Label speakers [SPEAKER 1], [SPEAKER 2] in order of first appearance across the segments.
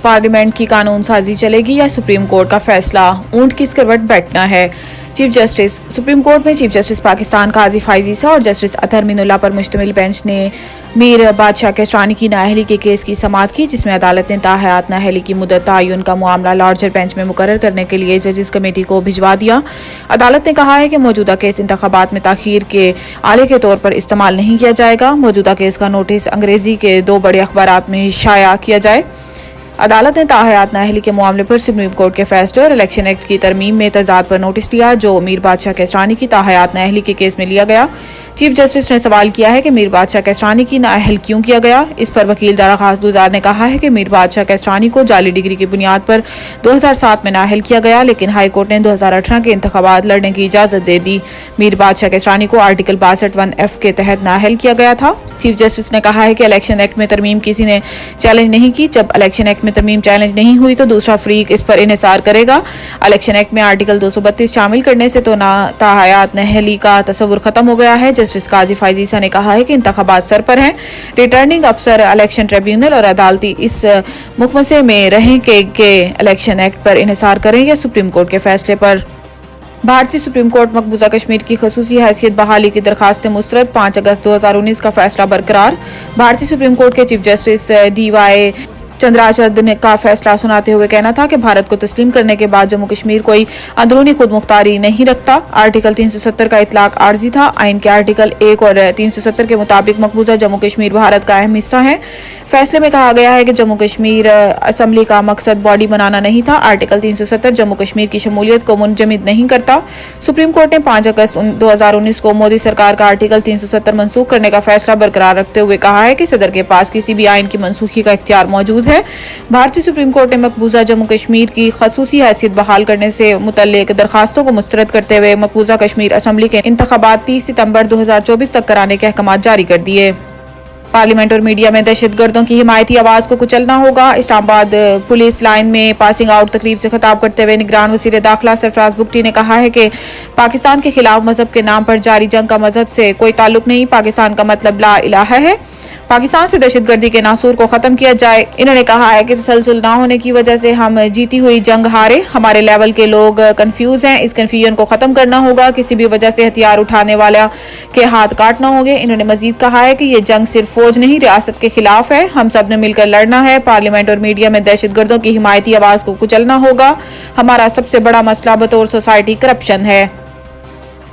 [SPEAKER 1] Parliament की कानून साजी चलेगी या सुप्रीम कोर्ट का फैसला, ऊंट किस करवट बैठना है। चीफ जस्टिस सुप्रीम कोर्ट में चीफ जस्टिस पाकिस्तान काजी फाइज ईसा और जस्टिस अतहर मीनुल्लाह पर मुश्तमिल बेंच ने मीर बादशाह केसरानी की नाअहली के केस की समाअत की, जिसमें अदालत ने ताहयात नाअहली की मुद्दत तयन का मामला लार्जर बेंच में मुकर्रर करने के लिए जजेस कमेटी को भिजवा दिया। अदालत ने कहा है कि मौजूदा केस इंतखाबात में ताखीर के आले के तौर पर इस्तेमाल नहीं किया जाएगा। मौजूदा केस का नोटिस अंग्रेजी के 2 बड़े अखबारात में शाया किया जाए। अदालत ने ताहयात नाअहली के मामले पर सुप्रीम कोर्ट के फैसले और इलेक्शन एक्ट की तरमीम में तजाद पर नोटिस लिया, जो मीर बादशाह केसरानी की ताहयात नाअहली के केस में लिया गया। चीफ जस्टिस ने सवाल किया है कि मीर बादशाह केसरानी की नाअहल क्यों किया गया। इस पर वकील दरख्वास्त गुजार ने कहा है कि मीर बादशाह केसरानी को जाली डिग्री की बुनियाद पर 2007 में नाअहल किया गया, लेकिन हाई कोर्ट ने 2018 के इंतखाबात लड़ने की इजाजत दे दी। मीर बादशाह केसरानी को आर्टिकल 62(1)(f) के तहत नाअहल किया गया था। चीफ जस्टिस ने कहा है कि इलेक्शन एक्ट में तरमीम किसी ने चैलेंज नहीं की। जब इलेक्शन एक्ट में तरमीम चैलेंज नहीं हुई तो दूसरा फरीक इस पर इन्हिसार करेगा। इलेक्शन एक्ट में आर्टिकल 232 शामिल करने से तो ताहयात नाअहली का तस्वुर खत्म हो गया है। जस्टिस काजी फाइज ईसा ने कहा है कि इंतखाबात सर पर हैं। रिटर्निंग अफसर, इलेक्शन ट्रिब्यूनल और अदालती इस मुकमसे में रहें कि इलेक्शन एक्ट पर इन्हिसार करें या सुप्रीम कोर्ट के फैसले पर। भारतीय सुप्रीम कोर्ट मकबूजा कश्मीर की खसूसी हैसियत बहाली की दरखास्तें मुस्तरद, 5 अगस्त 2019 का फैसला बरकरार। भारतीय सुप्रीम कोर्ट के चीफ जस्टिस DY चंद्राचंद ने का फैसला सुनाते हुए कहना था कि भारत को तस्लीम करने के बाद जम्मू कश्मीर कोई अंदरूनी खुद मुख्तारी नहीं रखता। आर्टिकल 370 का इतलाक आर्जी था। आइन के आर्टिकल 1 और 370 के मुताबिक मकबूजा जम्मू कश्मीर भारत का अहम हिस्सा है। फैसले में कहा गया है कि जम्मू कश्मीर असम्बली का मकसद बॉडी बनाना नहीं था। आर्टिकल 370 जम्मू कश्मीर की शमूलियत को मुंजमिद नहीं करता। सुप्रीम कोर्ट ने 5 अगस्त 2019 को मोदी सरकार का आर्टिकल 370 मनसूख करने का फैसला बरकरार रखते हुए कहा है कि सदर के पास किसी भी आइन की मनसूखी का इख्तियार मौजूद है। भारतीय सुप्रीम कोर्ट ने मकबूजा जम्मू कश्मीर की खसूसी हैसियत बहाल करने से मुतल्लिक दरखास्तों को मुस्तरद करते हुए मकबूजा कश्मीर असम्बली के इंतखाबात 30 सितंबर 2024 तक कराने के अहकाम जारी कर दिए। पार्लियामेंट और मीडिया में दहशतगर्दों की हिमायती आवाज को कुचलना होगा। इस्लामाबाद पुलिस लाइन में पासिंग आउट तकरीब से खिताब करते हुए निगरान वज़ीर दाखिला सरफराज बुगटी ने कहा है कि पाकिस्तान के खिलाफ मजहब के नाम पर जारी जंग का मजहब से कोई ताल्लुक नहीं। पाकिस्तान का मतलब ला इलाहा है। पाकिस्तान से दहशतगर्दी के नासूर को खत्म किया जाए। इन्होंने कहा है कि तसलसल ना होने की वजह से हम जीती हुई जंग हारे। हमारे लेवल के लोग कंफ्यूज हैं। इस कंफ्यूजन को खत्म करना होगा। किसी भी वजह से हथियार उठाने वाला के हाथ काटना होंगे। इन्होंने मजीद कहा है कि ये जंग सिर्फ फौज नहीं, रियासत के खिलाफ है। हम सब ने मिलकर लड़ना है। पार्लियामेंट और मीडिया में दहशतगर्दों की हिमायती आवाज को कुचलना होगा। हमारा सबसे बड़ा मसला बतौर सोसाइटी करप्शन है।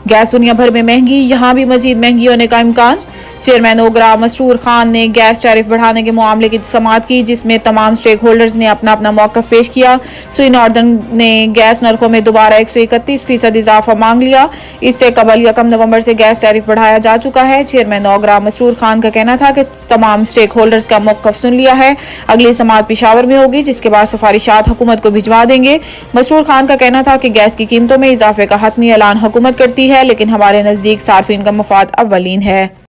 [SPEAKER 1] गैस दुनिया भर में महंगी, यहाँ भी मजीद महंगी होने का इम्कान। चेयरमैन ओगरा मसरूर खान ने गैस टैरिफ बढ़ाने के मामले की समाअत की, जिसमें तमाम स्टेक होल्डर्स ने अपना अपना मौक़िफ़ पेश किया। सुई नॉर्दर्न ने गैस नरखों में दोबारा 131% इजाफा मांग लिया। इससे कबल 1 नवंबर से गैस टैरिफ बढ़ाया जा चुका है। चेयरमैन ओगरा मसरूर खान का कहना था कि तमाम स्टेक होल्डर्स का मौक़िफ़ सुन लिया है। अगली समाअत पेशावर में होगी, जिसके बाद सिफारिशात हुकूमत को भिजवा देंगे। मसरूर खान का कहना था कि गैस की कीमतों में इजाफे का हतमी ऐलान हुकूमत करती है, लेकिन हमारे नज़दीक सार्फिन का मफाद अव्वलीन है।